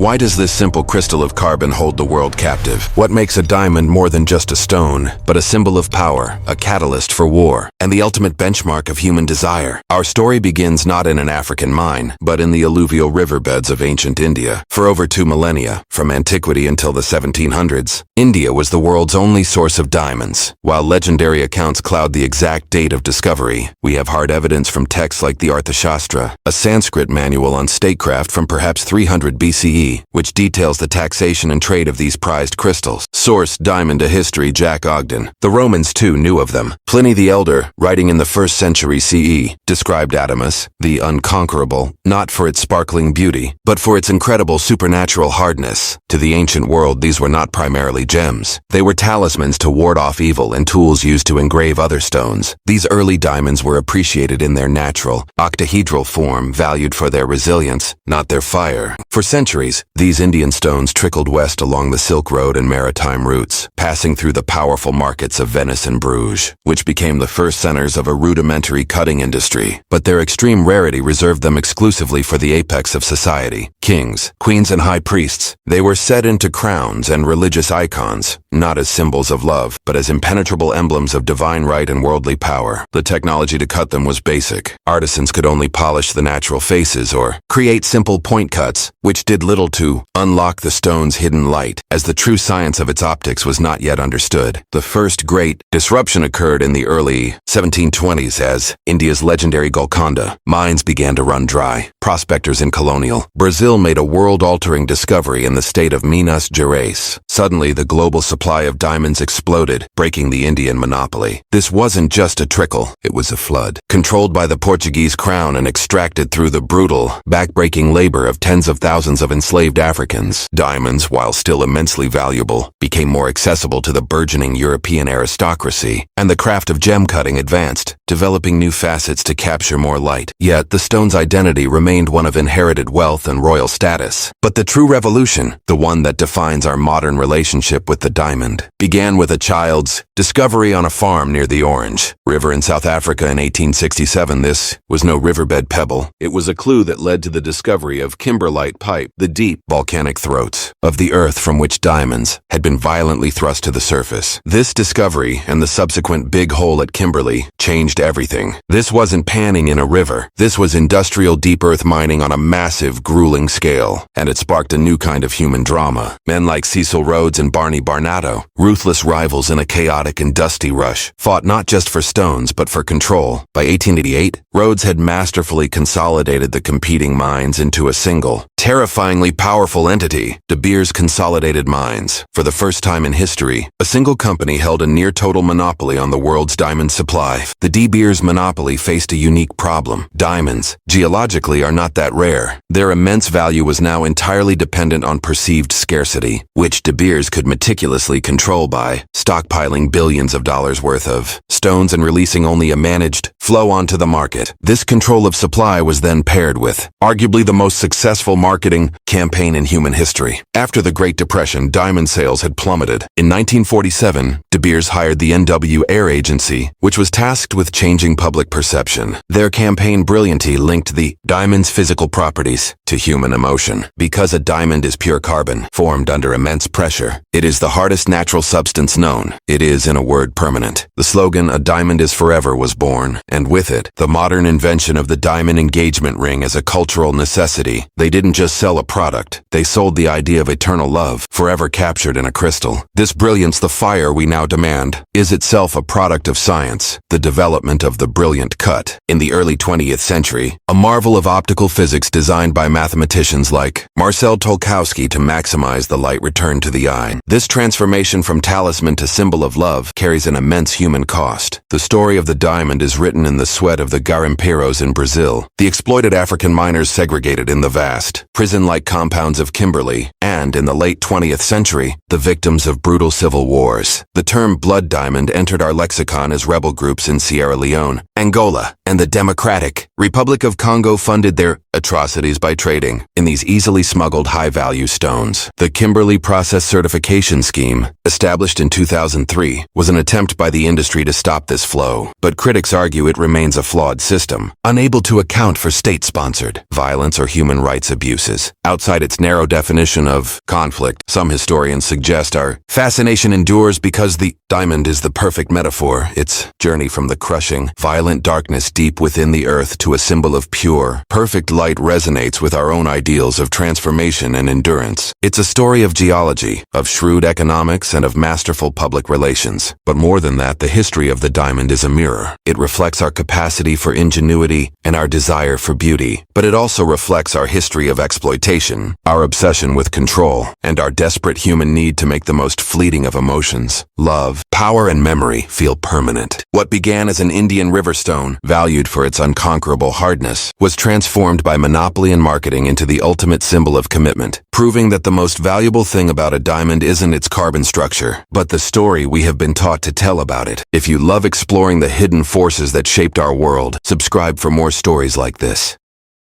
Why does this simple crystal of carbon hold the world captive? What makes a diamond more than just a stone, but a symbol of power, a catalyst for war, and the ultimate benchmark of human desire? Our story begins not in an African mine, but in the alluvial riverbeds of ancient India. For over 2 millennia, from antiquity until the 1700s, India was the world's only source of diamonds. While legendary accounts cloud the exact date of discovery, we have hard evidence from texts like the Arthashastra, a Sanskrit manual on statecraft from perhaps 300 BCE, which details the taxation and trade of these prized crystals. Source: Diamond A History, Jack Ogden. The Romans too knew of them. Pliny the Elder, writing in the 1st century CE, described Adamas, the unconquerable, not for its sparkling beauty, but for its incredible supernatural hardness. To the ancient world, these were not primarily gems. They were talismans to ward off evil and tools used to engrave other stones. These early diamonds were appreciated in their natural, octahedral form, valued for their resilience, not their fire. For centuries, these Indian stones trickled west along the Silk Road and maritime routes, passing through the powerful markets of Venice and Bruges, which became the first centers of a rudimentary cutting industry. But their extreme rarity reserved them exclusively for the apex of society: kings, queens, and high priests. They were set into crowns and religious icons, not as symbols of love, but as impenetrable emblems of divine right and worldly power. The technology to cut them was basic. Artisans could only polish the natural faces or create simple point cuts, which did little to unlock the stone's hidden light, as the true science of its optics was not yet understood. The first great disruption occurred in the early 1720s as India's legendary Golconda mines began to run dry. Prospectors in colonial Brazil made a world-altering discovery in the state of Minas Gerais. Suddenly, the global supply of diamonds exploded, breaking the Indian monopoly. This wasn't just a trickle, it was a flood. Controlled by the Portuguese crown and extracted through the brutal, back-breaking labor of tens of thousands of enslaved Africans, diamonds, while still immensely valuable, became more accessible to the burgeoning European aristocracy, and the craft of gem cutting advanced, developing new facets to capture more light. Yet, the stone's identity remained one of inherited wealth and royal status. But the true revolution, the one that defines our modern relationship with the diamond, began with a child's discovery on a farm near the Orange River in South Africa in 1867. This was no riverbed pebble. It was a clue that led to the discovery of kimberlite pipe, the deep volcanic throats of the earth from which diamonds had been violently thrust to the surface. This discovery and the subsequent big hole at Kimberley changed everything. This wasn't panning in a river. This was industrial deep earth mining on a massive, grueling scale, and it sparked a new kind of human drama. Men like Cecil Rhodes and Barney Barnato, ruthless rivals in a chaotic and dusty rush, fought not just for stones but for control. By 1888, Rhodes had masterfully consolidated the competing mines into a single, terrifyingly powerful entity: De Beers Consolidated Mines. For the first time in history, a single company held a near-total monopoly on the world's diamond supply. The De Beers monopoly faced a unique problem. Diamonds, geologically, are not that rare. Their immense value was now entirely dependent on perceived scarcity, which De Beers could meticulously control by stockpiling billions of dollars worth of stones and releasing only a managed flow onto the market. This control of supply was then paired with arguably the most successful marketing campaign in human history. After the Great Depression, diamond sales had plummeted. In 1947, De Beers hired the NW Air Agency, which was tasked with changing public perception. Their campaign brilliantly linked the diamond's physical properties to human emotion. Because a diamond is pure carbon, formed under immense pressure, it is the hardest natural substance known. It is, in a word, permanent. The slogan, "A diamond is forever," was born, and with it, the modern invention of the diamond engagement ring as a cultural necessity. They didn't just sell a product, they sold the idea of eternal love, forever captured in a crystal. This brilliance, the fire we now demand, is itself a product of science, the development of the brilliant cut. In the early 20th century, a marvel of optical physics designed by mathematicians like Marcel Tolkowski to maximize the light return to the eye. This transformation from talisman to symbol of love carries an immense human cost. The story of the diamond is written in the sweat of the garimpeiros in Brazil, the exploited African miners segregated in the vast, prison-like compounds of Kimberley, and, in the late 20th century, the victims of brutal civil wars. The term blood diamond entered our lexicon as rebel groups in Sierra Leone, Angola, and the Democratic Republic of Congo funded their atrocities by trading in these easily smuggled high-value stones. The Kimberley Process Certification Scheme, established in 2003, was an attempt by the industry to stop this flow, but critics argue it remains a flawed system, unable to account for state-sponsored violence or human rights abuses. Outside its narrow definition of conflict, some historians suggest our fascination endures because the diamond is the perfect metaphor. Its journey from the crushing, violent darkness deep within the earth to a symbol of pure, perfect light resonates with our own ideals of transformation and endurance. It's a story of geology, of shrewd economics, and of masterful public relations. But more than that, the history of the diamond is a mirror. It reflects our capacity for ingenuity and our desire for beauty, but it also reflects our history of exploitation, our obsession with control, and our desperate human need to make the most fleeting of emotions, love, power, and memory, feel permanent. What began as an Indian river stone, valued for its unconquerable hardness, was transformed by monopoly and marketing into the ultimate symbol of commitment, proving that the most valuable thing about a diamond isn't its carbon structure, but the story we have been taught to tell about it. If you love exploring the hidden forces that shaped our world, subscribe for more stories like this.